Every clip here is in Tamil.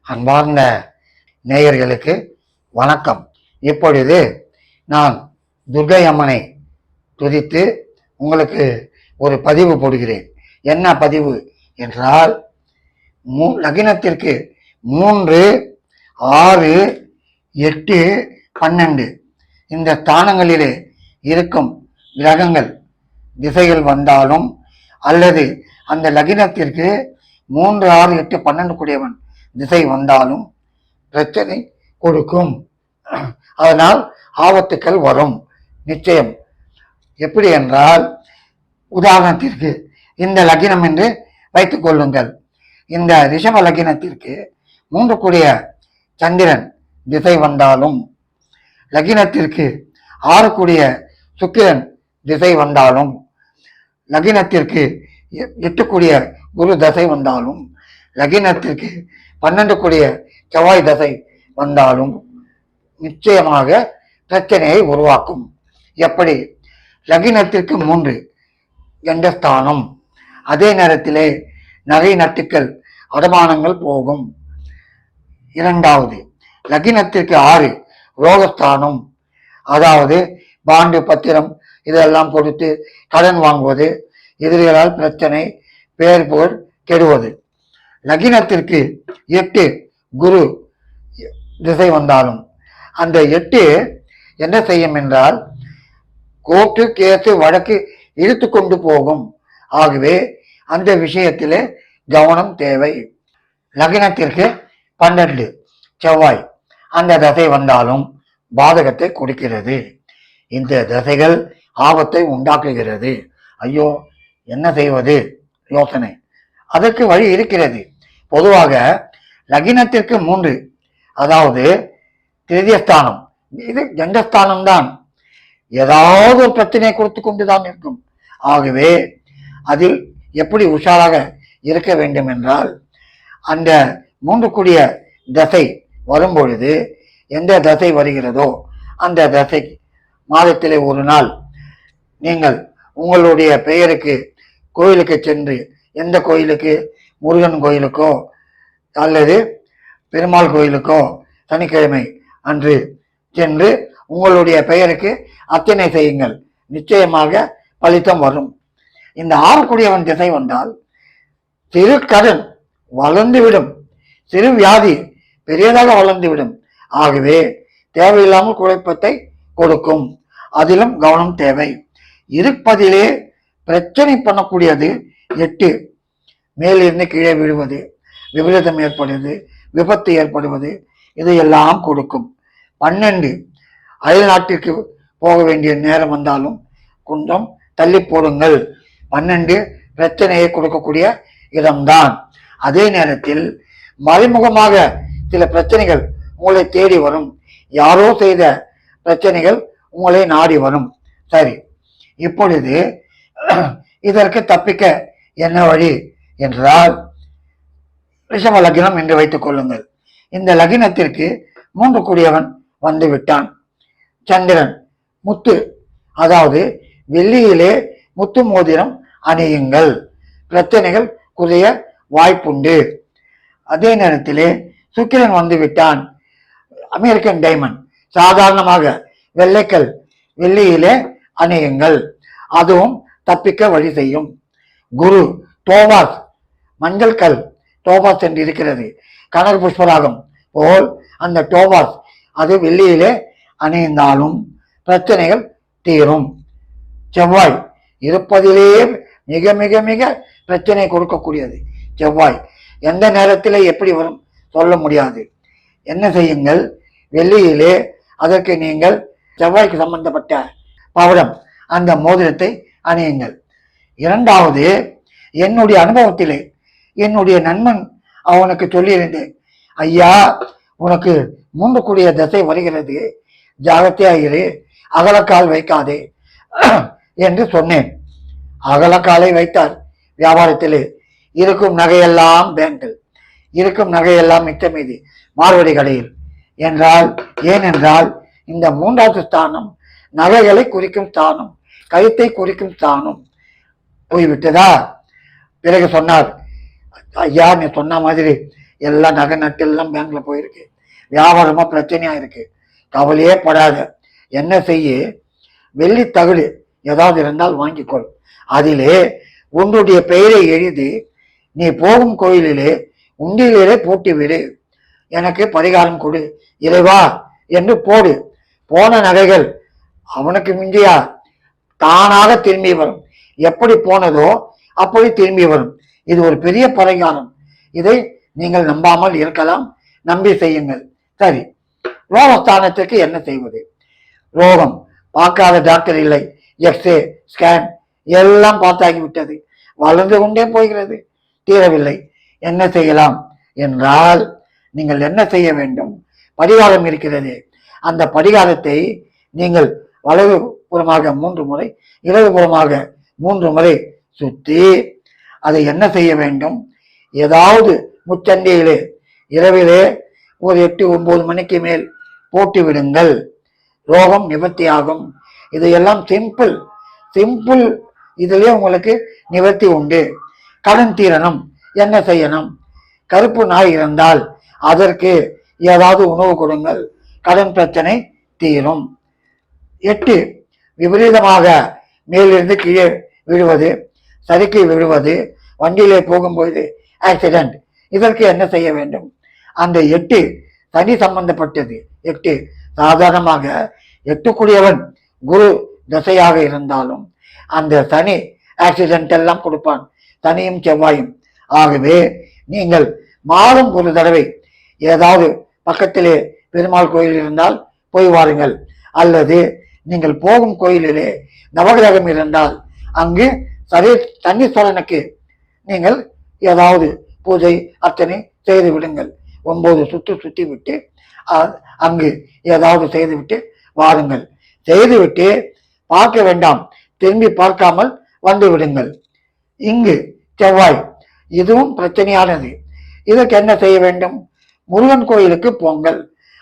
அன்பார்ந்த நேயர்களுக்கு வணக்கம். இப்பொழுது நான் துர்க்கை அம்மனை துதித்து உங்களுக்கு ஒரு பதிவு போடுகிறேன். என்ன பதிவு என்றால், லக்னத்திற்கு 3, 6, 8, 12 இந்த ஸ்தானங்களிலே இருக்கும் கிரகங்கள் திசைகள் வந்தாலும், அல்லது அந்த லக்னத்திற்கு 3, 6, 8, 12 கூடியவன் திசை வந்தாலும் பிரச்சனை கொடுக்கும். அதனால் ஆபத்துக்கள் வரும் நிச்சயம். எப்படி என்றால், உதாரணத்திற்கு இந்த லக்னம் என்று வைத்துக் கொள்ளுங்கள். இந்த ரிஷப லக்னத்திற்கு 3 கூடிய சந்திரன் திசை வந்தாலும், லக்னத்திற்கு 6 கூடிய சுக்கிரன் திசை வந்தாலும், லக்னத்திற்கு 8 கூடிய குரு தசை வந்தாலும், லக்னத்திற்கு 12 கூடிய செவ்வாய் தசை வந்தாலும் நிச்சயமாக பிரச்சனையை உருவாக்கும். எப்படி? லக்னத்திற்கு 3 கண்டஸ்தானம், அதே நேரத்திலே நகை நட்டுக்கள் அடமானங்கள் போகும். இரண்டாவது, லக்னத்திற்கு 6 ரோகஸ்தானம், அதாவது பாண்டு பத்திரம் இதெல்லாம் கொடுத்து கடன் வாங்குவது, எதிரிகளால் பிரச்சனை, பேர் புகழ் கெடுவது. லக்னத்திற்கு 8 குரு திசை வந்தாலும் அந்த 8 என்ன செய்யும் என்றால், கோர்ட்டு கேசு வழக்கு இழுத்து கொண்டு போகும். ஆகவே அந்த விஷயத்திலே கவனம் தேவை. லக்னத்திற்கு 12 செவ்வாய் அந்த தசை வந்தாலும் பாதகத்தை கொடுக்கிறது. இந்த தசைகள் ஆபத்தை உண்டாக்குகிறது. ஐயோ, என்ன செய்வது? யோசனை. அதற்கு வழி இருக்கிறது. பொதுவாக லக்னத்திற்கு 3, அதாவது திருதியஸ்தானம், இது கண்டஸ்தானம் தான். ஏதாவது ஒரு பிரச்சனையை கொடுத்து கொண்டுதான் இருக்கும். ஆகவே அதில் எப்படி உஷாராக இருக்க வேண்டும் என்றால், அந்த 3 கூடிய தசை வரும்பொழுது எந்த தசை வருகிறதோ அந்த தசை மாதத்திலே ஒரு நாள் நீங்கள் உங்களுடைய பெயருக்கு கோயிலுக்கு சென்று, எந்த கோயிலுக்கு, முருகன் கோயிலுக்கோ அல்லது பெருமாள் கோயிலுக்கோ சனிக்கிழமை அன்று சென்று உங்களுடைய பெயருக்கு அர்ச்சனை செய்யுங்கள். நிச்சயமாக பலித்தம் வரும். இந்த 6 கூடியவன் திசை வந்தால் சிறு கடன் வளர்ந்துவிடும், சிறு வியாதி பெரியதாக வளர்ந்துவிடும். ஆகவே தேவையில்லாமல் குழப்பத்தை கொடுக்கும். அதிலும் கவனம் தேவை. இருப்பதிலே பிரச்சனை பண்ணக்கூடியது 8, மேலிருந்து கீழே விழுவது, விபரீதம் ஏற்படுவது, விபத்து ஏற்படுவது, இதையெல்லாம் கொடுக்கும். 12 அயல் நாட்டிற்கு போக வேண்டிய நேரம் வந்தாலும் கொஞ்சம் தள்ளி போடுங்கள். 12 பிரச்சனையை கொடுக்கக்கூடிய இடம்தான். அதே நேரத்தில் மறைமுகமாக சில பிரச்சனைகள் உங்களை தேடி வரும். யாரோ செய்த பிரச்சனைகள் உங்களை நாடி வரும். சரி, இப்பொழுது இதற்கு தப்பிக்க என்ன வழி என்றால், ரிஷப லக்னம் என்று வைத்துக் கொள்ளுங்கள். இந்த லக்னத்திற்கு 3 கூடியவன் வந்து விட்டான். சந்திரன் முத்து, அதாவது வெள்ளியிலே முத்து மோதிரம் அணியுங்கள், பிரச்சனைகள் குறைய வாய்ப்புண்டு. அதே நேரத்திலே சுக்கிரன் வந்து விட்டான். அமெரிக்கன் டைமண்ட், சாதாரணமாக வெள்ளைக்கல் வெள்ளியிலே அணியுங்கள், அதுவும் தப்பிக்க வழி செய்யும். குரு டோபாஸ், மஞ்சள் கல் டோபாஸ் என்று இருக்கிறது, கனக புஷ்பராகம் போல் அந்த டோபாஸ் அது வெள்ளியிலே அணிந்தாலும் பிரச்சனைகள் தீரும். செவ்வாய் இருப்பதிலேயே மிக மிக மிக பிரச்சனை கொடுக்கக்கூடியது செவ்வாய். எந்த நேரத்தில் எப்படி வரும் சொல்ல முடியாது. என்ன செய்யுங்கள்? வெள்ளியிலே அதற்கு நீங்கள் செவ்வாய்க்கு சம்பந்தப்பட்ட பவடம் அந்த மோதிரத்தை அணியுங்கள். இரண்டாவது, என்னுடைய அனுபவத்திலே என்னுடைய நண்பன் அவனுக்கு சொல்லியிருந்தேன், ஐயா உனக்கு 3 கூடிய தசை வருகிறது, ஜாகிரதையாயிரு, அகலக்கால் வைக்காதே என்று சொன்னேன். அகலக்காலை வைத்தார். வியாபாரத்திலே இருக்கும் நகையெல்லாம் பேங்கில், இருக்கும் நகையெல்லாம் மிச்ச மீதி மார்வடி கடையில் என்றால், ஏனென்றால் இந்த 3வது ஸ்தானம் நகைகளை குறிக்கும் ஸ்தானம், கழுத்தை குறிக்கும் ஸ்தானம் போய்விட்டதா. பிறகு சொன்னார், ஐயா நீ சொன்ன மாதிரி எல்லாம் நகை நட்டு எல்லாம் பேங்க்ல போயிருக்கு, வியாபாரமா பிரச்சனையா இருக்கு. கவலையே படாத. என்ன செய்ய, வெள்ளி தகடு ஏதாவது இருந்தால் வாங்கிக்கொள். அதிலே உன்னுடைய பெயரை எழுதி நீ போகும் கோயிலிலே உண்டியிலே போட்டு விடு. எனக்கு பரிகாரம் கொடு இறைவா என்று போடு. போன நகைகள் அவனுக்கு மிஞ்சியா தானாக திரும்பி வரும். எப்படி போனதோ அப்படி திரும்பி வரும். இது ஒரு பெரிய பரிகாரம். இதை நீங்கள் நம்பாமல் இருக்கலாம், நம்பி செய்யுங்கள். சரி, ரோகஸ்தானத்திற்கு என்ன செய்வது? ரோகம் பார்க்காத டாக்டர் இல்லை. எக்ஸ்ரே, ஸ்கேன் எல்லாம் பார்த்தாகிவிட்டது. வளர்ந்து கொண்டே போகிறது, தீரவில்லை. என்ன செய்யலாம் என்றால், நீங்கள் என்ன செய்ய வேண்டும்? பரிகாரம் இருக்கிறது. அந்த பரிகாரத்தை நீங்கள் வலது புறமாக 3 முறை, இடது புறமாக 3 முறை சுற்றி அதை என்ன செய்ய வேண்டும்? ஏதாவது முச்சந்தையிலே இரவிலே ஒரு 8-9 மணிக்கு மேல் போட்டு விடுங்கள். ரோகம் நிவர்த்தியாகும். இதையெல்லாம் சிம்பிள். இதிலே உங்களுக்கு நிவர்த்தி உண்டு. கடன் தீரணும். என்ன செய்யணும்? கருப்பு நாய் இருந்தால் அதற்கு ஏதாவது உணவு கொடுங்கள், கடன் பிரச்சனை தீரும். 8, விபரீதமாக மேலிருந்து கீழே விழுவது, சறுக்கி விழுவது, வண்டியிலே போகும்போது ஆக்சிடென்ட், இதற்கு என்ன செய்ய வேண்டும்? அந்த 8 சனி சம்பந்தப்பட்டது. 8 சாதாரணமாக 8 குரு தசையாக இருந்தாலும் அந்த சனி ஆக்சிடென்ட் எல்லாம் கொடுப்பான், சனியும் செவ்வாயும். ஆகவே நீங்கள் மாதம் ஒரு தடவை ஏதாவது பக்கத்திலே பெருமாள் கோயில் இருந்தால் போய் வாருங்கள், அல்லது நீங்கள் போகும் கோயிலிலே நவகிரகம் இருந்தால் அங்கு சனீஸ்வரனுக்கு நீங்கள் ஏதாவது பூஜை அர்ச்சனை செய்து விடுங்கள். 9 சுற்று சுற்றி விட்டு அங்கு ஏதாவது செய்துவிட்டு வாருங்கள். செய்துவிட்டு பார்க்க வேண்டாம், திரும்பி பார்க்காமல் வந்து விடுங்கள். இங்கு செவ்வாய், இதுவும் பிரச்சனையானது. இதற்கு என்ன செய்ய வேண்டும்? முருகன் கோயிலுக்கு போங்கள்.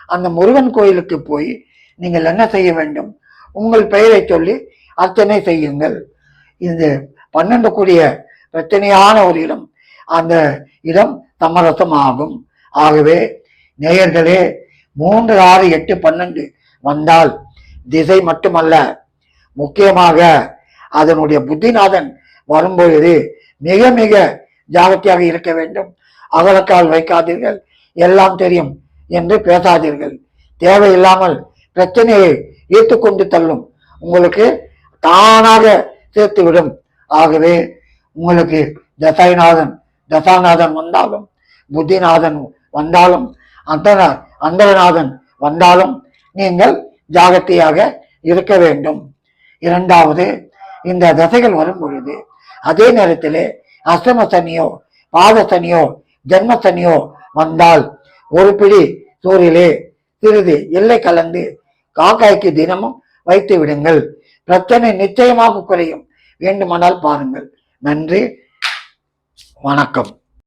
அந்த முருகன் கோயிலுக்கு போய் நீங்கள் என்ன செய்ய வேண்டும்? உங்கள் பெயரை சொல்லி அர்ச்சனை செய்யுங்கள். இந்த 12 கூடிய பிரச்சனையான ஒரு இடம், அந்த இடம் சமரசம் ஆகும். ஆகவே நேயர்களே, 3, 6, 8, 12 வந்தால் திசை மட்டுமல்ல, முக்கியமாக அதனுடைய புத்திநாதன் வரும்பொழுது மிக மிக ஜாகிரதையாக இருக்க வேண்டும். அகலக்கால் வைக்காதீர்கள், எல்லாம் தெரியும் என்று பேசாதீர்கள். தேவையில்லாமல் பிரச்சனையை ஈர்த்துக்கொண்டு தள்ளும், உங்களுக்கு தானாக சேர்த்துவிடும். ஆகவே உங்களுக்கு தசாநாதன் வந்தாலும், புத்திநாதன் வந்தாலும், அந்தரநாதன் வந்தாலும் நீங்கள் ஜாகிரதையாக இருக்க வேண்டும். 2வது, இந்த தசைகள் வரும் பொழுது அதே நேரத்திலே அஷ்டம சனியோ, பாத சனியோ, ஜென்ம சனியோ வந்தால் ஒரு பிடி சோறிலே சிறிது எல்லை கலந்து காக்காய்க்கு தினமும் வைத்து விடுங்கள். பிரச்சனை நிச்சயமாக குறையும். வேண்டுமானால் பாருங்கள். நன்றி, வணக்கம்.